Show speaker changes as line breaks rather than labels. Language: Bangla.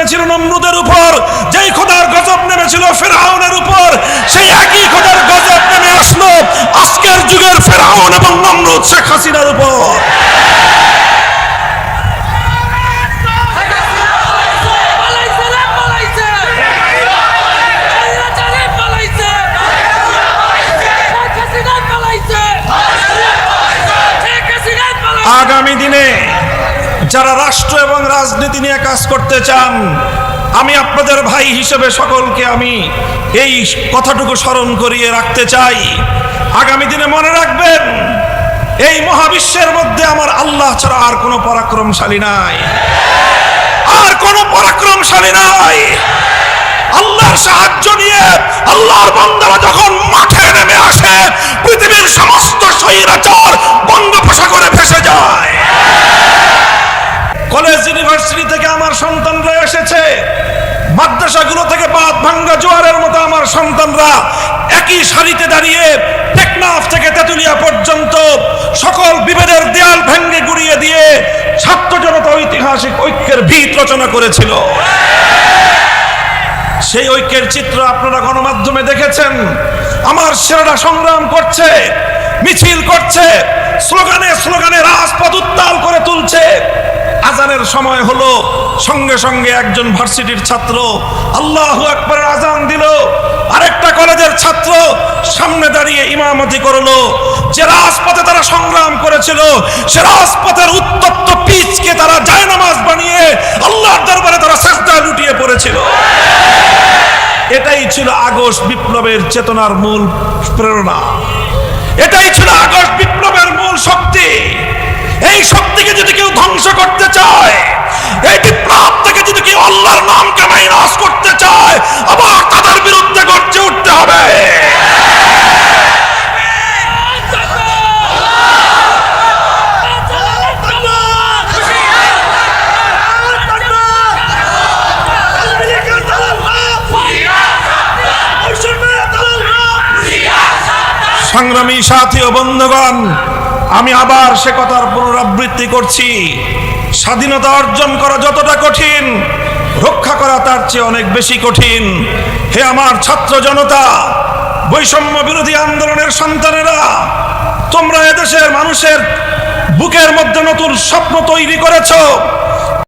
নেমেছিল নমরুদের উপর, যেই খোদার গজব নেমেছিল ফিরআউনের উপর, সেই একই খোদার গজব নেমে আসলো আজকের যুগের ফিরআউন এবং নমরুদ শেখ হাসিনার উপর। আগামী দিনে যারা রাষ্ট্র এবং রাজনীতি নিয়ে কাজ করতে চান, আমি আপনাদের ভাই হিসেবে সকলকে আমি এই কথাটুকু স্মরণ করিয়ে রাখতে চাই। আগামী দিনে মনে রাখবেন, এই মহাবিশ্বের মধ্যে আমার আল্লাহ ছাড়া আর কোনো পরাক্রমশালী নাই, আর কোনো পরাক্রমশালী নাই। আল্লাহর সাহায্য নিয়ে আল্লাহর বান্দারা যখন মাঠে নেমে আসে, পৃথিবীর সমস্ত স্বৈরাচার বঙ্গোপসাগরে ভেসে যায়। কলেজ ইউনিভার্সিটি থেকে আমার সন্তানরা এসেছে, মাদ্রাসাগুলো থেকে বাঁধ ভাঙ্গা জোয়ারের মতো আমার সন্তানরা একই সারিতে দাঁড়িয়ে টেকনাফ থেকে তেতুলিয়া পর্যন্ত সকল বিভেদের দেয়াল ভেঙ্গে গুড়িয়ে দিয়ে ছাত্র জনতা ঐতিহাসিক ঐক্যের ভিত রচনা করেছিল। সেই ঐক্যের চিত্র আপনারা গণমাধ্যমে দেখেছেন। আমার ছেলেরা সংগ্রাম করছে, মিছিল করছে, স্লোগানে স্লোগানে রাজপথ উত্তাল করে তুলছে। আজানের সময় হলো, সঙ্গে সঙ্গে একজন ভার্সিটির ছাত্র আল্লাহু আকবারের আজান দিল, আরেকটা কলেজের ছাত্র সামনে দাঁড়িয়ে ইমামতি করলো। যে রাজপথে তারা সংগ্রাম করেছিল, সে রাজপথের উত্তপ্ত পিচকে তারা জায়নামাজ বানিয়ে আল্লাহর দরবারে তারা সিজদায় লুটিয়ে পড়েছিল। এটাই ছিল আগস্ট বিপ্লবের চেতনার মূল প্রেরণা, এটাই ছিল আগস্ট বিপ্লবের মূল শক্তি। এই শক্তিকে যদি কেউ ধ্বংস করতে চায়, এই বিপ্লব থেকে যদি কেউ আল্লাহর নামকে মাইনাস করতে চায়, আবার তাদের বিরুদ্ধে গর্জে উঠতে হবে। সংগ্রামী সাথী ও বন্ধুগণ, আমি আবার সে কথার পুনরাবৃত্তি করছি, স্বাধীনতা অর্জন করা যতটা কঠিন, রক্ষা করা তার চেয়ে অনেক বেশি কঠিন। হে আমার ছাত্র জনতা, বৈষম্য বিরোধী আন্দোলনের সন্তানেরা, তোমরা এদেশের মানুষের বুকের মধ্যে নতুন স্বপ্ন তৈরি করেছো।